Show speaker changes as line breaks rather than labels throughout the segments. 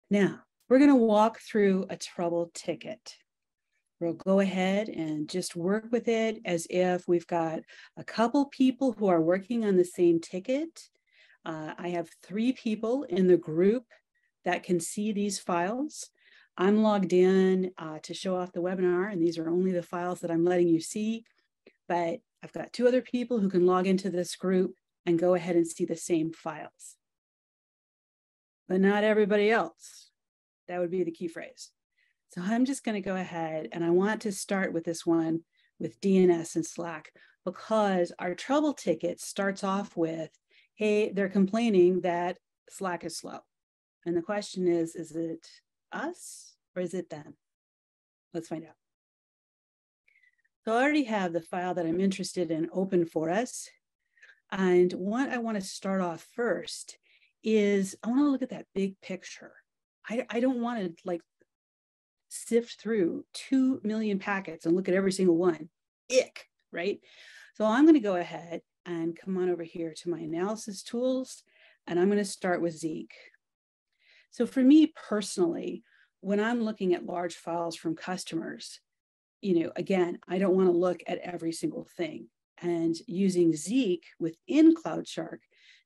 Now, we're going to walk through a trouble ticket. We'll go ahead and just work with it as if we've got a couple people who are working on the same ticket. I have 3 people in the group that can see these files. I'm logged in to show off the webinar, and these are only the files that I'm letting you see. But I've got 2 other people who can log into this group and go ahead and see the same files. But not everybody else. That would be the key phrase. So I'm just going to go ahead, and I want to start with this one with DNS and Slack, because our trouble ticket starts off with, hey, they're complaining that Slack is slow. And the question is it us or is it them? Let's find out. So I already have the file that I'm interested in open for us. And what I want to start off first is I want to look at that big picture. I don't want to like sift through 2 million packets and look at every single one. Ick, right? So I'm going to go ahead and come on over here to my analysis tools, and I'm going to start with Zeek. So for me personally, when I'm looking at large files from customers, again, I don't want to look at every single thing. And using Zeek within CloudShark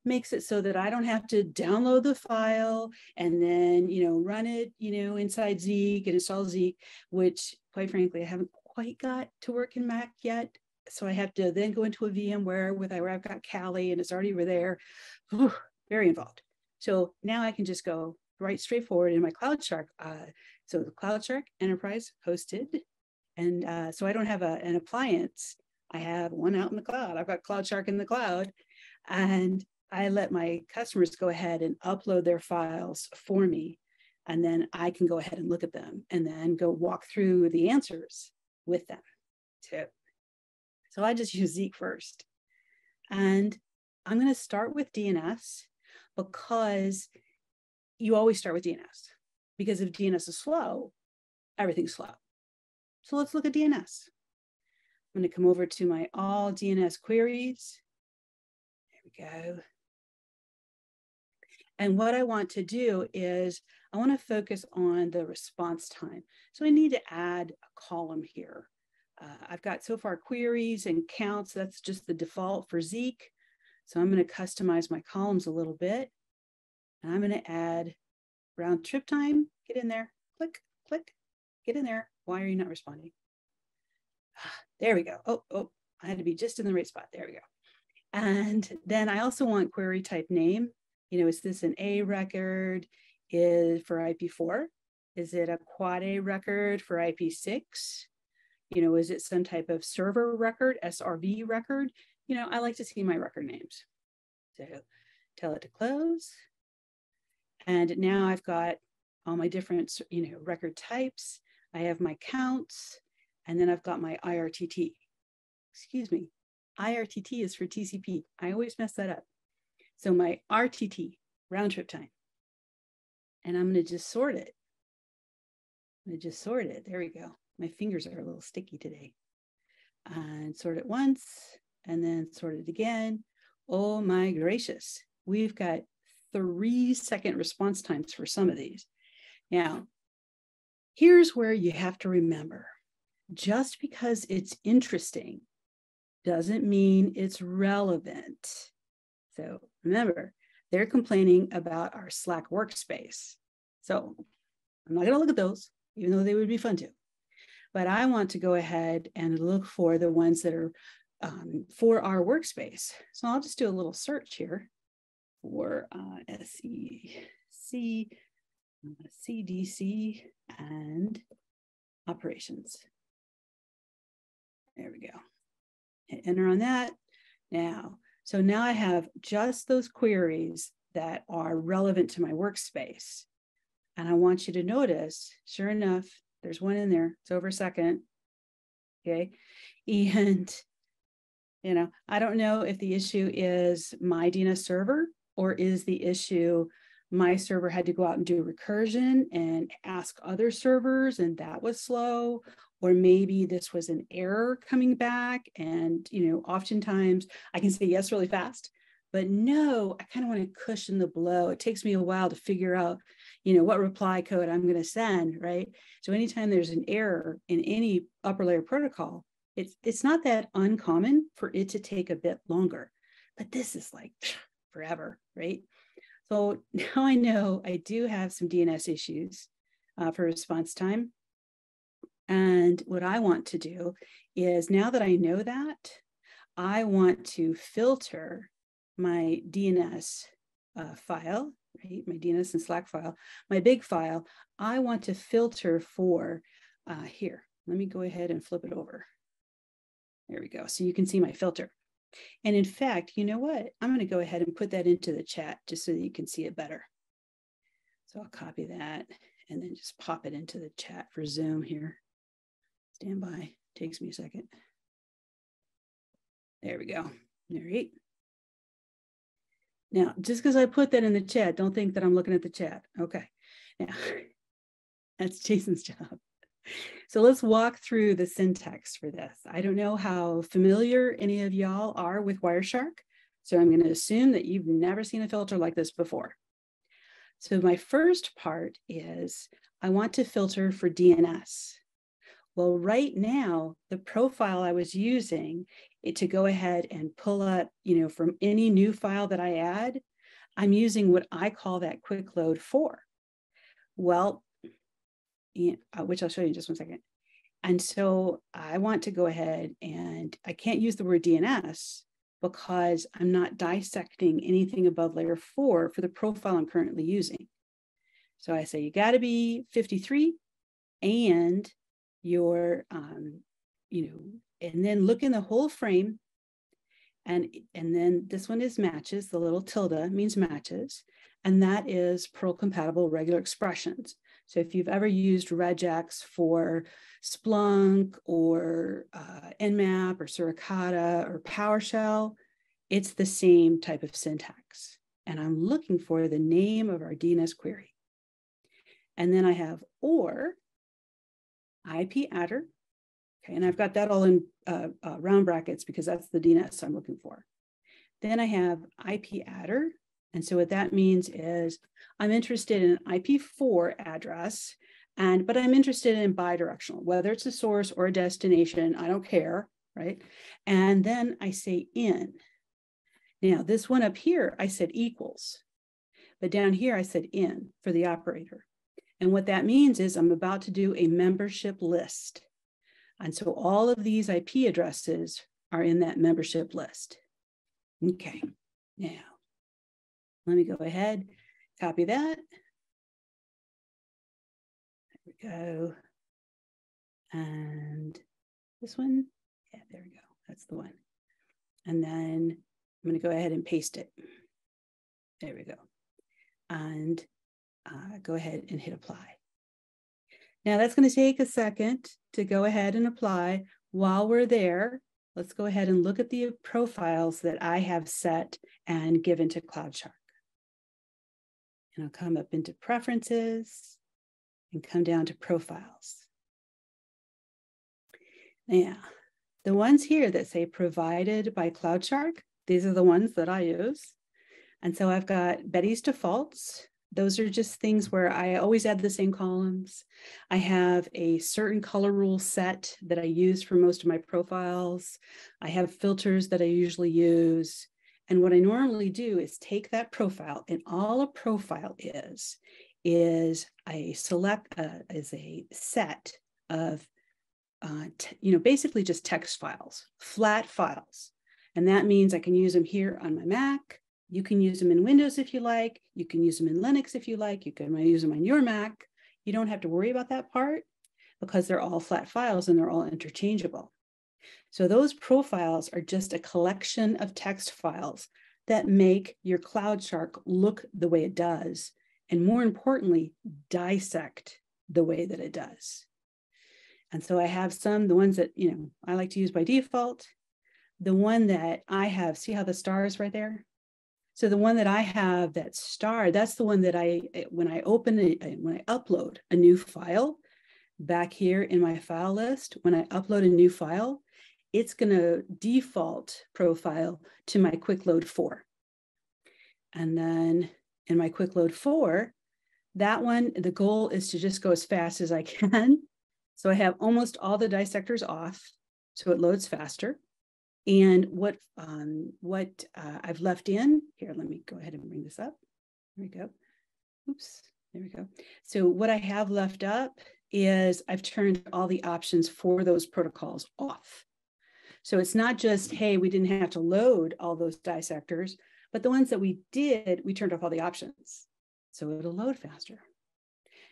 makes it so that I don't have to download the file and then, run it, inside Zeek and install Zeek, which quite frankly, I haven't quite got to work in Mac yet. So I have to then go into a VMware where I've got Kali and it's already over there. Whew, very involved. So now I can just go right straight forward in my CloudShark. So the CloudShark Enterprise hosted. And so I don't have an appliance. I have one out in the cloud. I've got CloudShark in the cloud. And I let my customers go ahead and upload their files for me. And then I can go ahead and look at them and then go walk through the answers with them too. So I just use Zeek first. And I'm going to start with DNS because you always start with DNS. Because if DNS is slow, everything's slow. So let's look at DNS. I'm going to come over to my all DNS queries. There we go. And what I want to do is I want to focus on the response time. So I need to add a column here. I've got so far queries and counts. That's just the default for Zeek. So I'm going to customize my columns a little bit. And I'm going to add round trip time. Get in there. Click, click. Get in there. Why are you not responding? There we go. Oh, I had to be just in the right spot. There we go. And then I also want query type name. Is this an A record is for IP4? Is it a quad A record for IP6? Is it some type of server record, SRV record? I like to see my record names. So tell it to close. And now I've got all my different, record types. I have my counts, and then I've got my IRTT. Excuse me, IRTT is for TCP. I always mess that up. So my RTT, round trip time. And I'm going to just sort it. There we go. My fingers are a little sticky today. And sort it once, and then sort it again. Oh my gracious. We've got 3-second response times for some of these. Now, here's where you have to remember, just because it's interesting doesn't mean it's relevant. So remember, they're complaining about our Slack workspace. So I'm not going to look at those, even though they would be fun to. But I want to go ahead and look for the ones that are for our workspace. So I'll just do a little search here for SEC, CDC, and operations. There we go. Hit enter on that. So now I have just those queries that are relevant to my workspace. And I want you to notice, sure enough, there's one in there. It's over a second. Okay. And, I don't know if the issue is my DNS server or is the issue my server had to go out and do recursion and ask other servers and that was slow, or maybe this was an error coming back. And, oftentimes I can say yes really fast, but no, I kind of want to cushion the blow. It takes me a while to figure out, what reply code I'm going to send, right? So anytime there's an error in any upper layer protocol, it's not that uncommon for it to take a bit longer, but this is like forever, right? So now I know I do have some DNS issues for response time. And what I want to do is, now that I know that, I want to filter my DNS file, right? My DNS and Slack file, my big file. I want to filter for here. Let me go ahead and flip it over. There we go. So you can see my filter. And in fact, you know what? I'm going to go ahead and put that into the chat just so that you can see it better. So I'll copy that and then just pop it into the chat for Zoom here. Stand by. Takes me a second. There we go. All right. Now, just because I put that in the chat, don't think that I'm looking at the chat. Okay. Now, that's Jason's job. So let's walk through the syntax for this. I don't know how familiar any of y'all are with Wireshark, so I'm going to assume that you've never seen a filter like this before. So my first part is I want to filter for DNS. Well, right now, the profile I was using to go ahead and pull up, from any new file that I add, I'm using what I call that quick load for. Well, which I'll show you in just one second. And so I want to go ahead, and I can't use the word DNS because I'm not dissecting anything above layer 4 for the profile I'm currently using. So I say you got to be 53 and your, and then look in the whole frame. And then this one is matches. The little tilde means matches. And that is Perl compatible regular expressions. So if you've ever used regex for Splunk or Nmap or Suricata or PowerShell, it's the same type of syntax. And I'm looking for the name of our DNS query. And then I have or IP adder. Okay, and I've got that all in round brackets because that's the DNS I'm looking for. Then I have IP adder. And so what that means is I'm interested in an IP4 address, but I'm interested in bidirectional, whether it's a source or a destination, I don't care, right? And then I say in. Now this one up here, I said equals, but down here I said in for the operator. And what that means is I'm about to do a membership list. And so all of these IP addresses are in that membership list. Okay, now let me go ahead, copy that. There we go. And this one, yeah, there we go. That's the one. And then I'm going to go ahead and paste it. There we go. And go ahead and hit apply. Now that's going to take a second to go ahead and apply. While we're there, let's go ahead and look at the profiles that I have set and given to CloudShark. And I'll come up into preferences and come down to profiles. Now, the ones here that say provided by CloudShark, these are the ones that I use. And so I've got Betty's defaults. Those are just things where I always add the same columns. I have a certain color rule set that I use for most of my profiles. I have filters that I usually use. And what I normally do is take that profile, and all a profile is a set of, basically just text files, flat files. And that means I can use them here on my Mac. You can use them in Windows if you like. You can use them in Linux if you like. You can use them on your Mac. You don't have to worry about that part because they're all flat files and they're all interchangeable. So those profiles are just a collection of text files that make your CloudShark look the way it does, and more importantly, dissect the way that it does. And so I have the ones that, I like to use by default. The one that I have, see how the star is right there? So the one that I have, that star, that's the one that when I upload a new file back here in my file list, when I upload a new file, it's going to default profile to my quick load 4. And then in my quick load 4, That one, the goal is to just go as fast as I can. So I have almost all the dissectors off, so it loads faster. And what I've left in, here, let me go ahead and bring this up. There we go. Oops, there we go. So what I have left up is I've turned all the options for those protocols off. So it's not just, hey, we didn't have to load all those dissectors, but the ones that we did, we turned off all the options. So it'll load faster.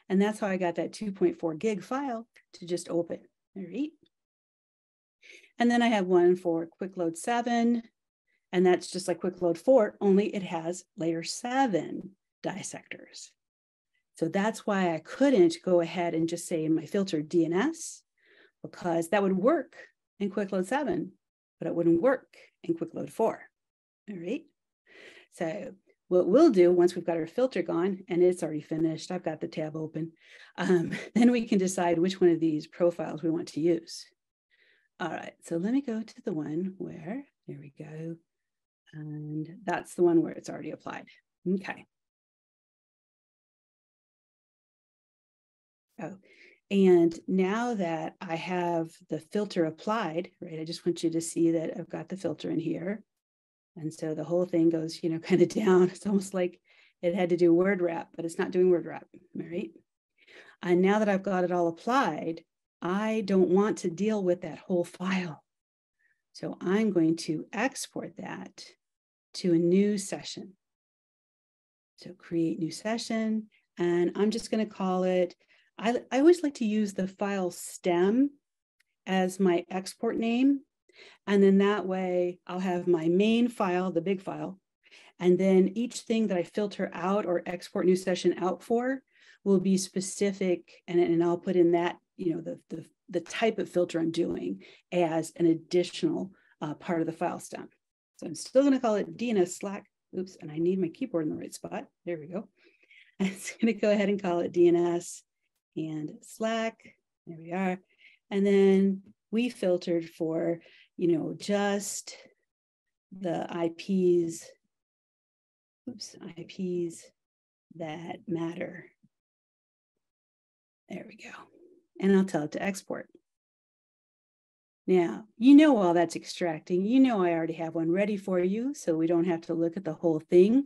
And that's how I got that 2.4 gig file to just open. All right. And then I have one for Quick Load 7, and that's just like Quick Load 4, only it has layer 7 dissectors. So that's why I couldn't go ahead and just say in my filter DNS, because that would work in Quick Load 7, but it wouldn't work in Quick Load 4. All right. So what we'll do once we've got our filter gone, and it's already finished, I've got the tab open, then we can decide which one of these profiles we want to use. All right, so let me go to the one where, there we go. And that's the one where it's already applied. Okay. Oh, and now that I have the filter applied, right, I just want you to see that I've got the filter in here. And so the whole thing goes, you know, kind of down. It's almost like it had to do word wrap, but it's not doing word wrap, right? And now that I've got it all applied, I don't want to deal with that whole file. So I'm going to export that to a new session. So create new session, and I'm just going to call it, I always like to use the file stem as my export name. And then that way I'll have my main file, the big file, and then each thing that I filter out or export new session out for will be specific, and I'll put in that, you know, the type of filter I'm doing as an additional part of the file stem. So I'm still going to call it DNS Slack. Oops, and I need my keyboard in the right spot. There we go. I'm just going to go ahead and call it DNS and Slack. There we are. And then we filtered for, you know, just the IPs, IPs that matter. There we go. And I'll tell it to export. Now, you know, while that's extracting, you know, I already have one ready for you, so we don't have to look at the whole thing.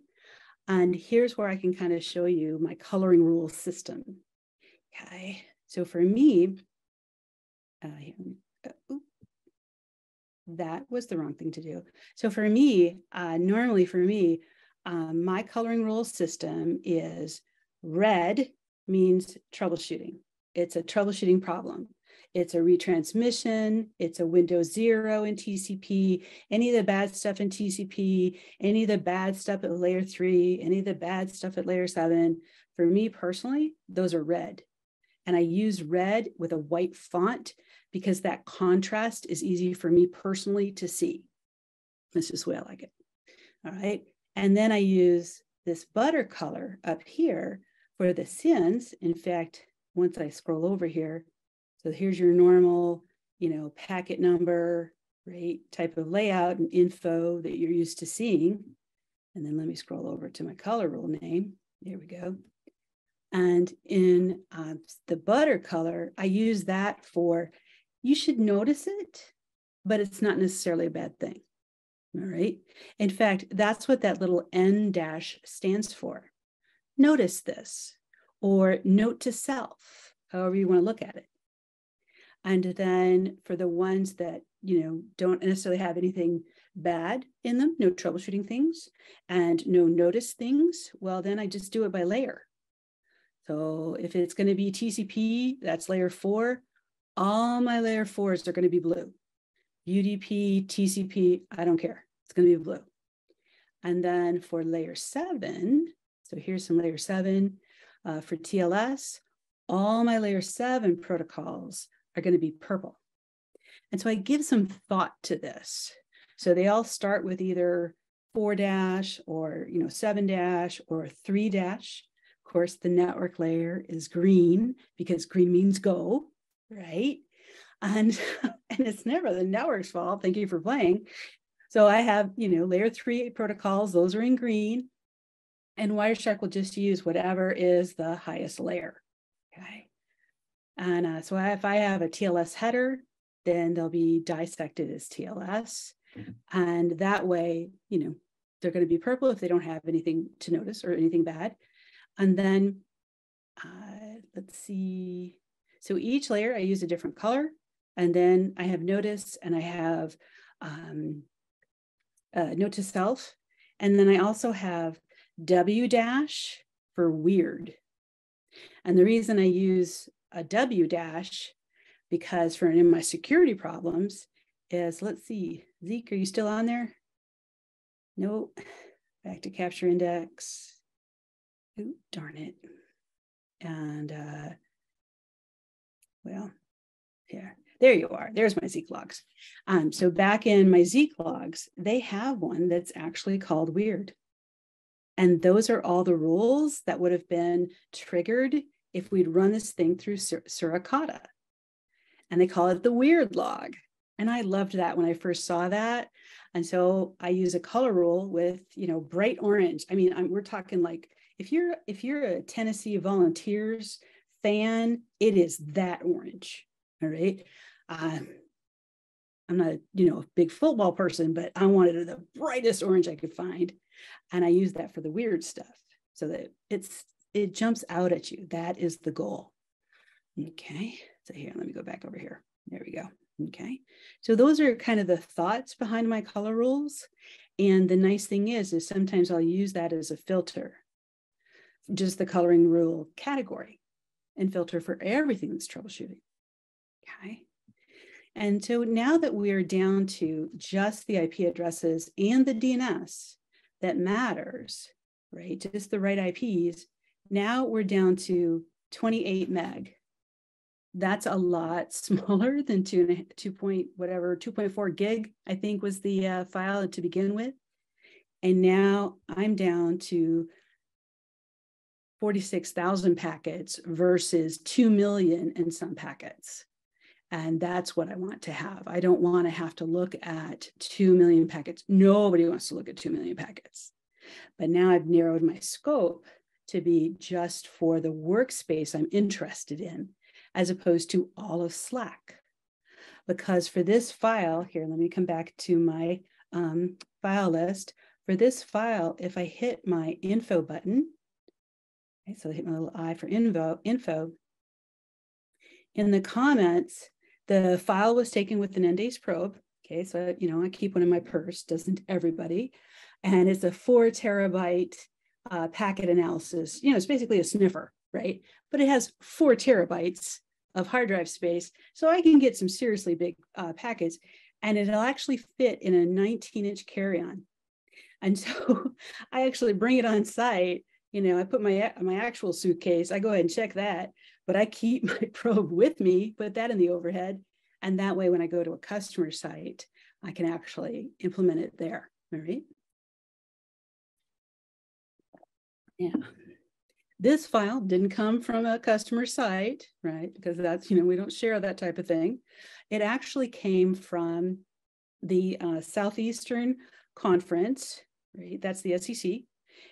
And here's where I can kind of show you my coloring rule system. Okay, so for me, that was the wrong thing to do. So for me, normally for me, my coloring rule system is red means troubleshooting. It's a troubleshooting problem. It's a retransmission. It's a Windows 0 in TCP, any of the bad stuff in TCP, any of the bad stuff at layer 3, any of the bad stuff at layer 7. For me personally, those are red. And I use red with a white font because that contrast is easy for me personally to see. That's just the way I like it. All right. And then I use this butter color up here for the sins. In fact, once I scroll over here, so here's your normal, you know, packet number, right, type of layout and info that you're used to seeing. And then let me scroll over to my color rule name. There we go. And in the butter color, I use that for, you should notice it, but it's not necessarily a bad thing. All right. In fact, that's what that little N dash stands for. Notice this, or note to self, however you want to look at it. And then for the ones that, you know, don't necessarily have anything bad in them, no troubleshooting things and no notice things, well, then I just do it by layer. So if it's going to be TCP, that's layer 4, all my layer 4s are going to be blue. UDP, TCP, I don't care. It's going to be blue. And then for layer 7, so here's some layer 7 for TLS, all my layer 7 protocols are going to be purple. And so I give some thought to this. So they all start with either 4- or, you know, 7- or 3-. Of course, the network layer is green because green means go, right? And it's never the network's fault. Thank you for playing. So I have, you know, layer 3 protocols. Those are in green. And Wireshark will just use whatever is the highest layer. Okay. And so if I have a TLS header, then they'll be dissected as TLS. And that way, they're going to be purple if they don't have anything to notice or anything bad. And then let's see. So each layer I use a different color. And then I have notice and I have note to self. And then I also have W dash for weird. And the reason I use a W dash, because for in my security problems is, let's see, Zeke, are you still on there? Nope. Back to capture index. Ooh, darn it. And well, here, there you are. There's my Zeek logs. So back in my Zeek logs, they have one that's actually called weird. And those are all the rules that would have been triggered if we'd run this thing through Suricata. And they call it the weird log. And I loved that when I first saw that. And so I use a color rule with, bright orange. I mean, we're talking like, if you're a Tennessee Volunteers fan, it is that orange. All right. I'm not, a big football person, but I wanted the brightest orange I could find. And I use that for the weird stuff so that it jumps out at you. That is the goal. Okay. So here, let me go back over here. There we go. Okay. So those are kind of the thoughts behind my color rules. And the nice thing is sometimes I'll use that as a filter, just the coloring rule category, and filter for everything that's troubleshooting. Okay. And so now that we are down to just the IP addresses and the DNS that matters, right? Just the right IPs. Now we're down to 28 meg. That's a lot smaller than 2.4 gig, I think was the file to begin with. And now I'm down to 46,000 packets versus 2 million and some packets. And that's what I want to have. I don't want to have to look at 2 million packets. Nobody wants to look at 2 million packets. But now I've narrowed my scope to be just for the workspace I'm interested in, as opposed to all of Slack. Because for this file, here, let me come back to my file list. For this file, if I hit my info button, okay, so I hit my little I for info, in the comments, the file was taken with an Endace probe. Okay, so, I keep one in my purse, doesn't everybody? And it's a 4 terabyte packet analysis. It's basically a sniffer, right? But it has 4 terabytes of hard drive space. So I can get some seriously big packets, and it'll actually fit in a 19-inch carry-on. And so I actually bring it on site. I put my actual suitcase, I go ahead and check that, but I keep my probe with me, put that in the overhead. And that way, when I go to a customer site, I can actually implement it there, all right? Yeah. This file didn't come from a customer site, right? Because that's, we don't share that type of thing. It actually came from the Southeastern Conference, right? That's the SEC.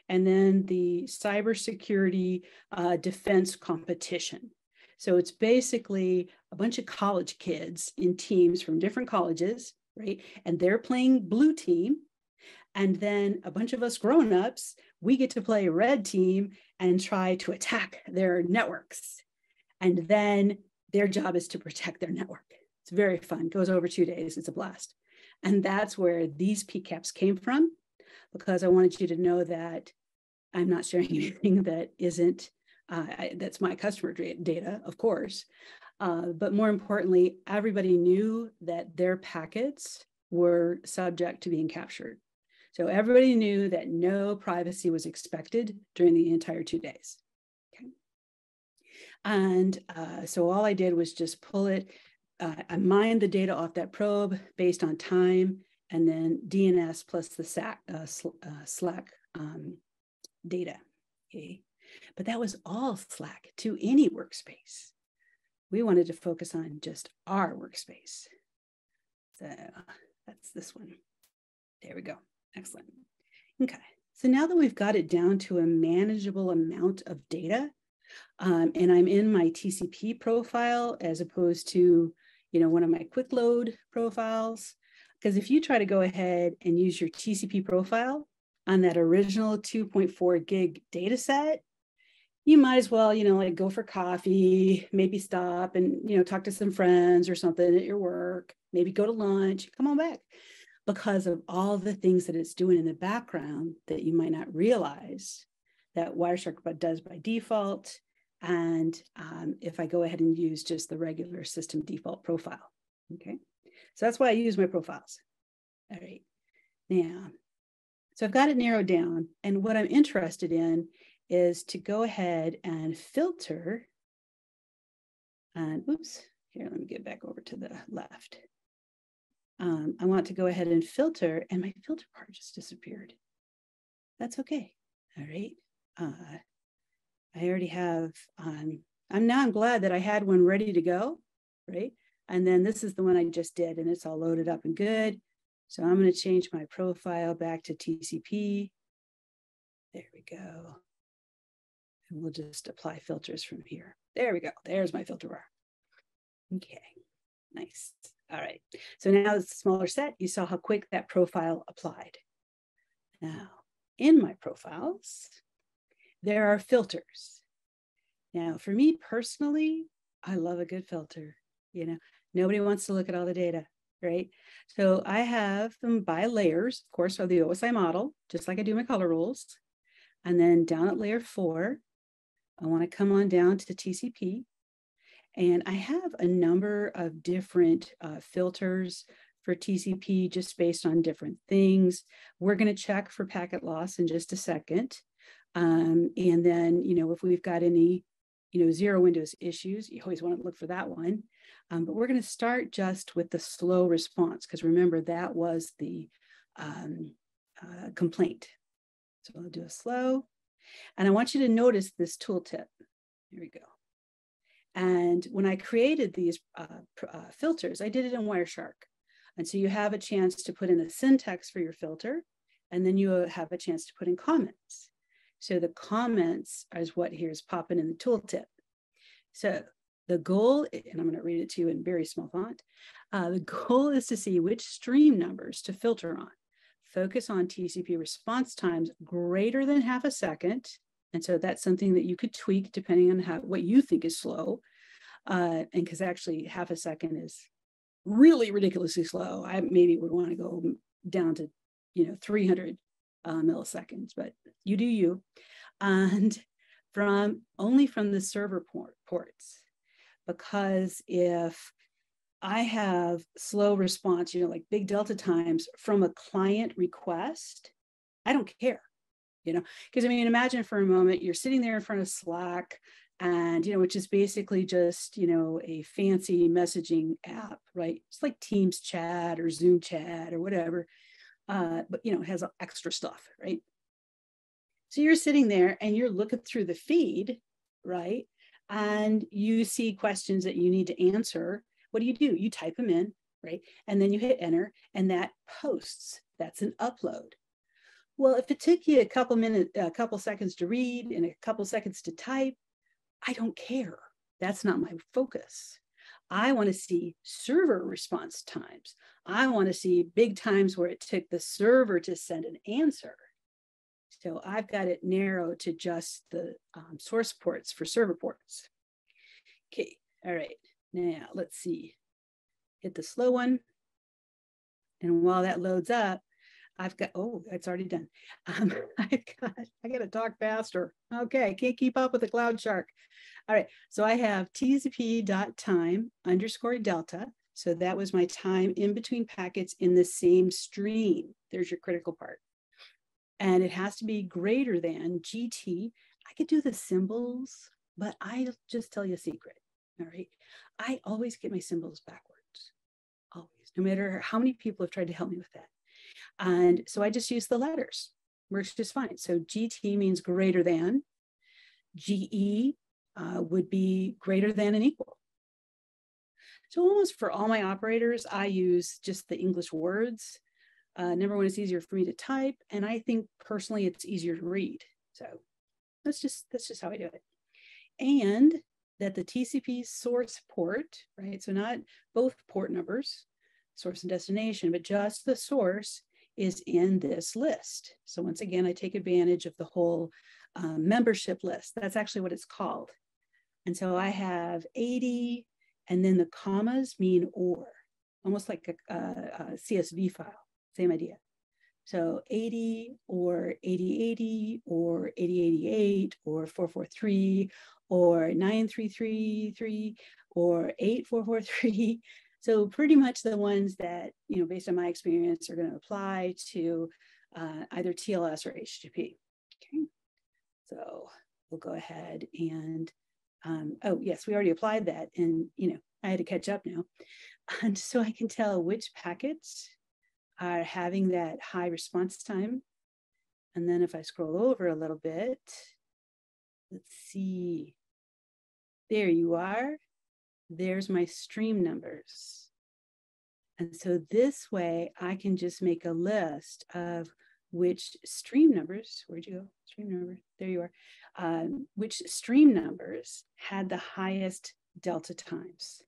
And then the cybersecurity defense competition. So it's basically a bunch of college kids in teams from different colleges, right? And they're playing blue team. And then a bunch of us grown-ups, we get to play red team and try to attack their networks. And then their job is to protect their network. It's very fun. It goes over 2 days. It's a blast. And that's where these PCAPs came from, because I wanted you to know that I'm not sharing anything that isn't, that's my customer data, of course. But more importantly, everybody knew that their packets were subject to being captured. So everybody knew that no privacy was expected during the entire 2 days. Okay. And so all I did was just pull it. I mined the data off that probe based on time, and then DNS plus the Slack data. Okay. But that was all Slack to any workspace. We wanted to focus on just our workspace. So that's this one. There we go. Excellent. Okay. So now that we've got it down to a manageable amount of data, and I'm in my TCP profile as opposed to, one of my quick load profiles, because if you try to go ahead and use your TCP profile on that original 2.4 gig data set, you might as well, like go for coffee, maybe stop and, talk to some friends or something at your work, maybe go to lunch, come on back, because of all the things that it's doing in the background that you might not realize that Wireshark does by default. And if I go ahead and use just the regular system default profile, okay? So that's why I use my profiles. All right, now, so I've got it narrowed down, and what I'm interested in is to go ahead and filter, and oops, here, let me get back over to the left. I want to go ahead and filter, and my filter part just disappeared. That's okay, all right. I already have, I'm glad that I had one ready to go, right? And then this is the one I just did, and it's all loaded up and good. So I'm going to change my profile back to TCP. There we go. And we'll just apply filters from here. There we go. There's my filter bar. Okay, nice. All right. So now it's a smaller set. You saw how quick that profile applied. Now, in my profiles, there are filters. Now, for me personally, I love a good filter. Nobody wants to look at all the data, right? So I have them by layers, of course, of the OSI model, just like I do my color rules. And then down at layer 4, I want to come on down to TCP. And I have a number of different filters for TCP just based on different things. We're going to check for packet loss in just a second. And then, if we've got any, zero windows issues, you always want to look for that one. But we're going to start just with the slow response, because remember, that was the complaint. So I'll do a slow. And I want you to notice this tooltip. Here we go. And when I created these filters, I did it in Wireshark. And so you have a chance to put in a syntax for your filter, and then you have a chance to put in comments. So the comments is what here's popping in the tooltip. So the goal, and I'm going to read it to you in very small font, the goal is to see which stream numbers to filter on. Focus on TCP response times greater than half a second. And so that's something that you could tweak depending on what you think is slow. And because actually half a second is really ridiculously slow. I maybe would want to go down to 300 milliseconds, but you do you. And only from the server ports, because if I have slow response, like big delta times from a client request, I don't care, because imagine for a moment, you're sitting there in front of Slack and, which is basically just, a fancy messaging app, right? It's like Teams chat or Zoom chat or whatever, but, it has extra stuff, right? So you're sitting there and you're looking through the feed, right? And you see questions that you need to answer. What do? You type them in, right? And then you hit enter, and that posts. That's an upload. Well, if it took you a couple seconds to read and a couple seconds to type, I don't care. That's not my focus. I want to see server response times. I want to see big times where it took the server to send an answer. So I've got it narrowed to just the source ports for server ports. Okay, all right. Now let's see. Hit the slow one. And while that loads up, I've got, oh, it's already done. I got to talk faster. Okay, I can't keep up with the CloudShark. All right, so I have tcp.time_delta. So that was my time in between packets in the same stream. There's your critical part. And it has to be greater than GT. I could do the symbols, but I'll just tell you a secret, all right? I always get my symbols backwards, always, no matter how many people have tried to help me with that. And so I just use the letters, works just fine. So GT means greater than, GE would be greater than and equal. So almost for all my operators, I use just the English words. Number one, it's easier for me to type, and I think personally it's easier to read. So that's just how I do it. And that the TCP source port, right? So not both port numbers, source and destination, but just the source is in this list. So once again, I take advantage of the whole membership list. That's actually what it's called. And so I have 80, and then the commas mean or, almost like a CSV file, same idea. So 80 or 8080 or 8088 or 443 or 9333 or 8443. So pretty much the ones that, based on my experience, are going to apply to either TLS or HTTP. Okay, so we'll go ahead and, oh yes, we already applied that, and I had to catch up now. And so I can tell which packets are having that high response time. And then if I scroll over a little bit, let's see, there you are. There's my stream numbers. And so this way I can just make a list of which stream numbers, where'd you go? Stream number, there you are. Which stream numbers had the highest delta times.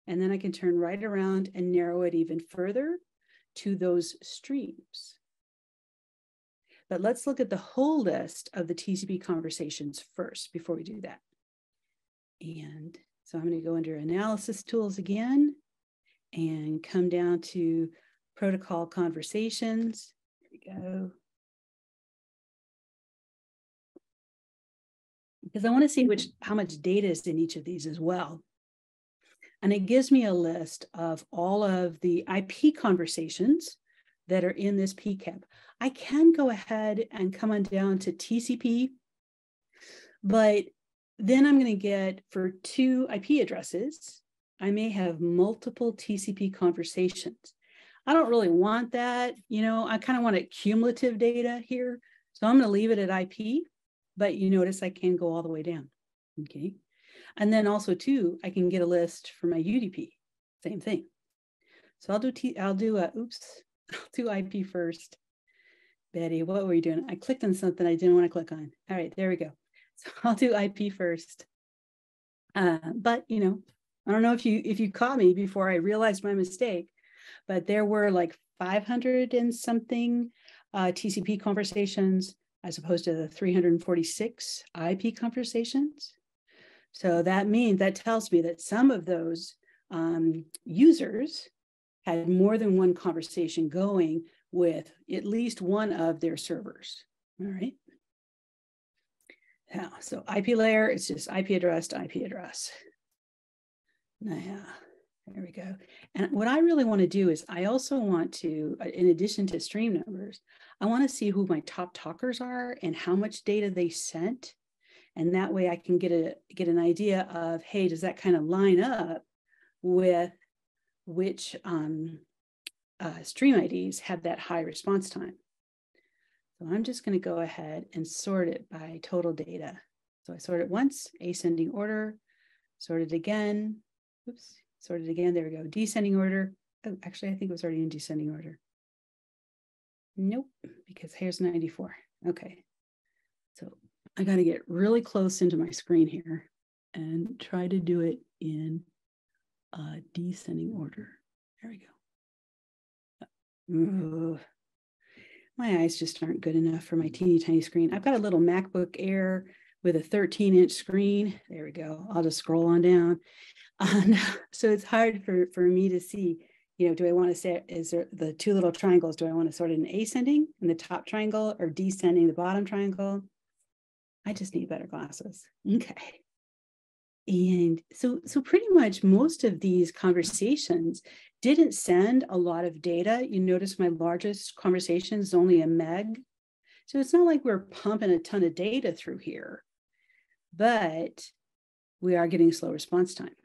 And then I can turn right around and narrow it even further to those streams. But let's look at the whole list of the TCP conversations first before we do that. And so I'm going to go under analysis tools again and come down to protocol conversations. There we go. Because I want to see how much data is in each of these as well. And it gives me a list of all of the IP conversations that are in this PCAP. I can go ahead and come on down to TCP, but then I'm going to get, for 2 IP addresses, I may have multiple TCP conversations. I don't really want that. I kind of want cumulative data here. So I'm going to leave it at IP, but you notice I can go all the way down. Okay. And then also too, I can get a list for my UDP, same thing. So I'll do IP first. Betty, what were you doing? I clicked on something I didn't want to click on. All right, there we go. So I'll do IP first. But I don't know if you caught me before I realized my mistake, but there were like 500 and something TCP conversations as opposed to the 346 IP conversations. So that tells me that some of those users had more than one conversation going with at least one of their servers. All right. Now, so IP layer, it's just IP address to IP address. Now, there we go. And what I really want to do is I also want to, in addition to stream numbers, I want to see who my top talkers are and how much data they sent. And that way I can get an idea of, hey, does that kind of line up with which stream IDs have that high response time? So I'm just going to go ahead and sort it by total data. So I sort it once, ascending order, sort it again, oops, sort it again, there we go, descending order. Oh, actually, I think it was already in descending order. Nope, because here's 94. Okay, so I got to get really close into my screen here and try to do it in descending order. There we go. Ugh. My eyes just aren't good enough for my teeny tiny screen. I've got a little MacBook Air with a 13-inch screen. There we go. I'll just scroll on down. So it's hard for me to see, do I want to say, is there the 2 little triangles? Do I want to sort it in ascending in the top triangle or descending the bottom triangle? I just need better glasses. Okay. And so pretty much most of these conversations didn't send a lot of data. You notice my largest conversation is only a meg. So it's not like we're pumping a ton of data through here, but we are getting slow response time.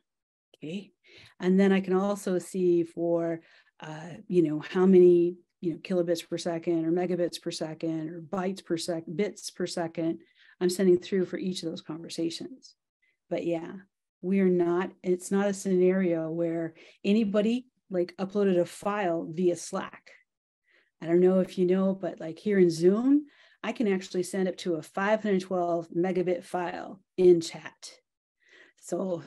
Okay. And then I can also see for, how many, kilobits per second or megabits per second or bytes per second, bits per second I'm sending through for each of those conversations. But yeah, it's not a scenario where anybody like uploaded a file via Slack I don't know if you know, but like here in Zoom, I can actually send up to a 512 megabit file in chat. So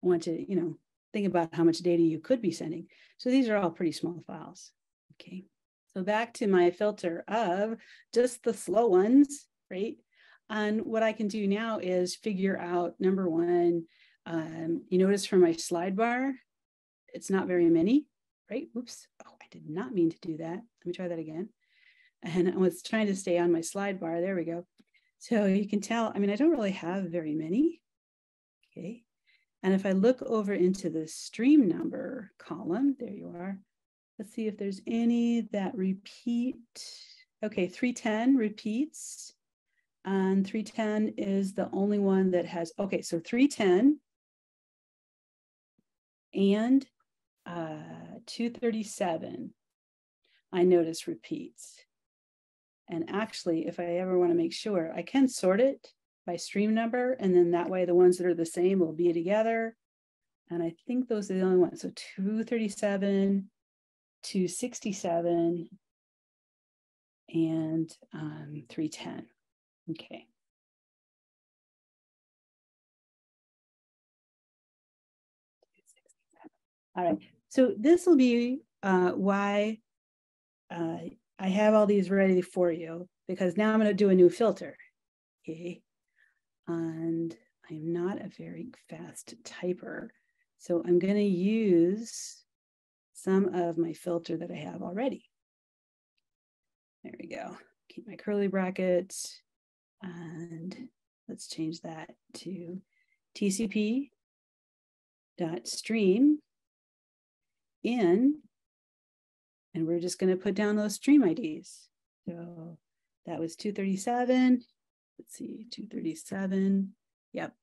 I want to, think about how much data you could be sending. So these are all pretty small files. Okay. So back to my filter of just the slow ones, right? And what I can do now is figure out, number one, you notice from my slide bar, it's not very many, right? Oops. Oh, I did not mean to do that. Let me try that again. And I was trying to stay on my slide bar. There we go. So you can tell, I don't really have very many. Okay. And if I look over into the stream number column, there you are. Let's see if there's any that repeat. Okay, 310 repeats. And 310 is the only one that has, okay, so 310 and 237, I notice repeats. And actually, if I ever want to make sure, I can sort it by stream number, and then that way the ones that are the same will be together. And I think those are the only ones. So 237, 267, and 310. Okay. All right. So this will be why I have all these ready for you, because now I'm going to do a new filter. Okay. And I'm not a very fast typer. So I'm going to use some of my filter that I have already. There we go. Keep my curly brackets. And let's change that to TCP.stream in, and we're just going to put down those stream IDs. So that was 237. Let's see, 237. Yep,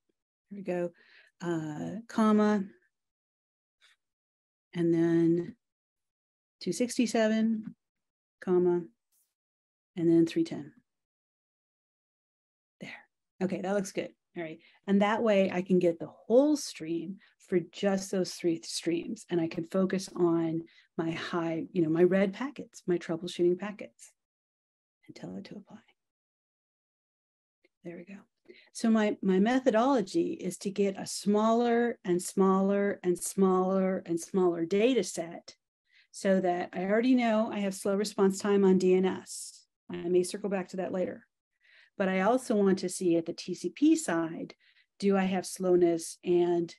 there we go. Comma. And then 267, comma, and then 310. There. Okay, that looks good. All right. And that way I can get the whole stream for just those 3 streams. And I can focus on my high, my red packets, my troubleshooting packets, and tell it to apply. There we go. So my methodology is to get a smaller and smaller and smaller and smaller data set, so that I already know I have slow response time on DNS. I may circle back to that later. But I also want to see at the TCP side, do I have slowness? And,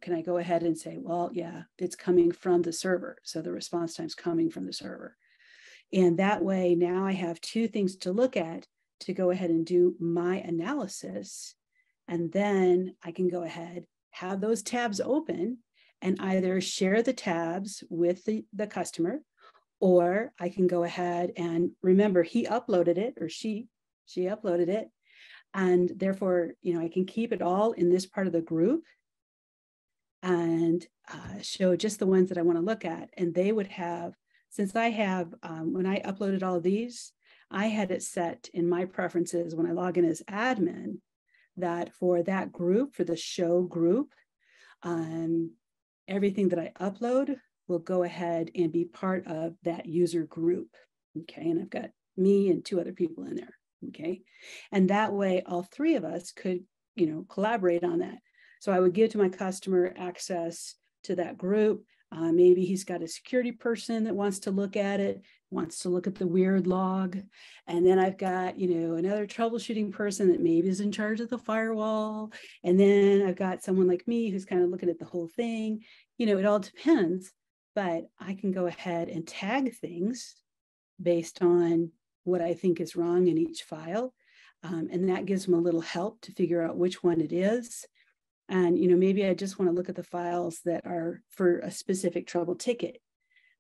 can I go ahead and say, well, yeah, it's coming from the server. So the response time's coming from the server. And that way, now I have 2 things to look at to go ahead and do my analysis. And then I can go ahead, have those tabs open, and either share the tabs with the customer, or I can go ahead and remember he uploaded it, or she uploaded it. And therefore, I can keep it all in this part of the group and show just the ones that I want to look at. And they would have, since I have, when I uploaded all of these, I had it set in my preferences when I log in as admin, that for that group, for the show group, everything that I upload will go ahead and be part of that user group. Okay, and I've got me and 2 other people in there. Okay, and that way all 3 of us could, collaborate on that. So I would give to my customer access to that group. Maybe he's got a security person that wants to look at it, wants to look at the weird log. And then I've got, another troubleshooting person that maybe is in charge of the firewall. And then I've got someone like me who's kind of looking at the whole thing. It all depends, but I can go ahead and tag things based on what I think is wrong in each file. And that gives them a little help to figure out which one it is. And, maybe I just want to look at the files that are for a specific trouble ticket.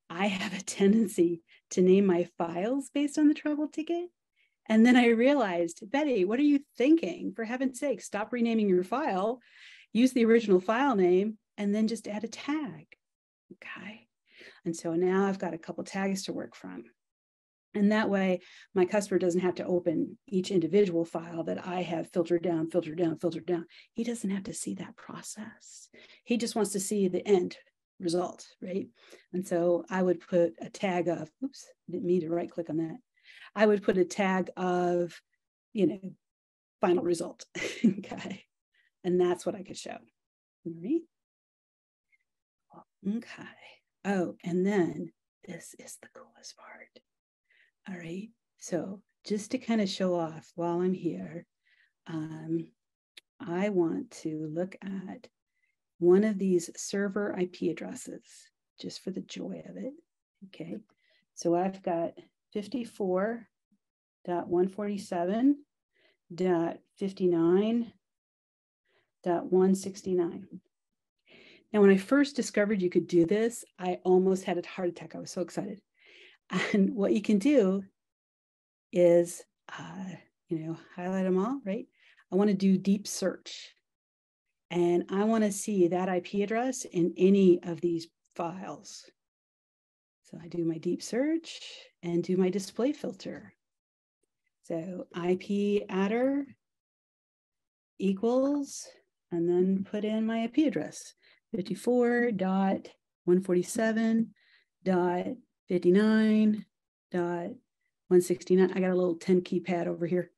I have a tendency to name my files based on the trouble ticket. And then I realized, Betty, what are you thinking? For heaven's sake, stop renaming your file, use the original file name, and then just add a tag. Okay. And so now I've got a couple tags to work from. And that way, my customer doesn't have to open each individual file that I have filtered down, filtered down, filtered down. He doesn't have to see that process. He just wants to see the end, result, right? And so I would put a tag of, oops, didn't mean to right click on that. I would put a tag of, final result. Okay. And that's what I could show. All right. Okay. Oh, and then this is the coolest part. All right. So just to kind of show off while I'm here, I want to look at one of these server IP addresses just for the joy of it. Okay. So I've got 54.147.59.169. Now, when I first discovered you could do this, I almost had a heart attack. I was so excited. And what you can do is, highlight them all, right? I want to do deep search. And I want to see that IP address in any of these files. So I do my deep search and do my display filter. So IP adder equals, and then put in my IP address, 54.147.59.169. I got a little 10 keypad over here.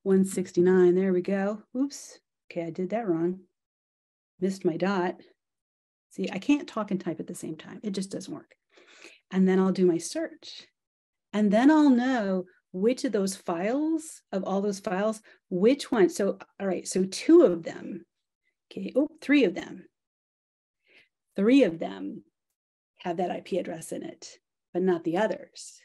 169, there we go. Oops, okay, I did that wrong. Missed my dot. See, I can't talk and type at the same time. It just doesn't work. And then I'll do my search. And then I'll know which of those files, of all those files, which one. So, all right, so 2 of them, okay, 3 of them. 3 of them have that IP address in it, but not the others.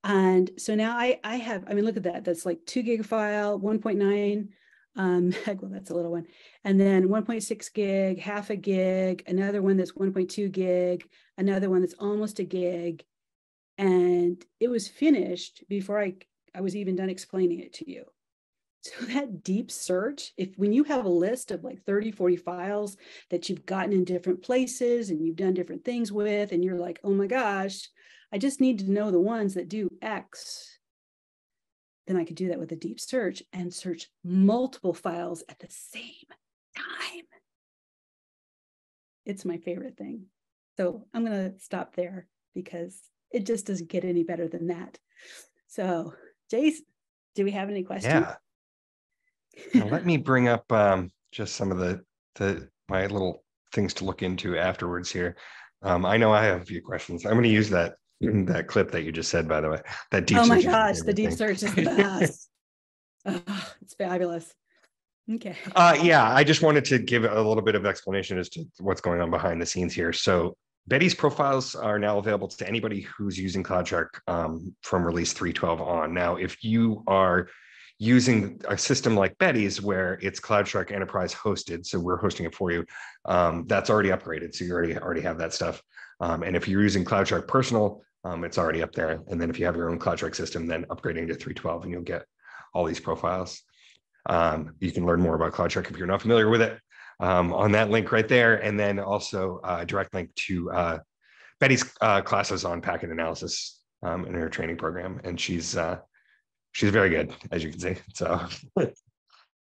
And so now I have, look at that. That's like 2 gig file, 1.9 meg, well, that's a little one. And then 1.6 gig, half a gig, another one that's 1.2 gig, another one that's almost a gig. And it was finished before I was even done explaining it to you. So that deep search, when you have a list of like 30, 40 files that you've gotten in different places and you've done different things with, and you're like, oh my gosh, I just need to know the ones that do X, then I could do that with a deep search and search multiple files at the same time. It's my favorite thing. So I'm going to stop there because it just doesn't get any better than that. So, Jace, do we have any questions?
Yeah. Now, let me bring up just some of my little things to look into afterwards here. I know I have a few questions. I'm going to use that clip that you just said, by the way. That deep search.
Oh my gosh, the deep search is the best. Oh, it's fabulous. Okay.
Yeah, I just wanted to give a little bit of explanation as to what's going on behind the scenes here. So Betty's profiles are now available to anybody who's using CloudShark from release 3.12 on. Now, if you are using a system like Betty's where it's CloudShark Enterprise hosted, so we're hosting it for you, that's already upgraded. So you already have that stuff. And if you're using CloudShark Personal, it's already up there. And then if you have your own CloudShark system, then upgrading to 3.12 and you'll get all these profiles. You can learn more about CloudShark if you're not familiar with it on that link right there. And then also a direct link to Betty's classes on packet analysis in her training program. And she's very good, as you can see. So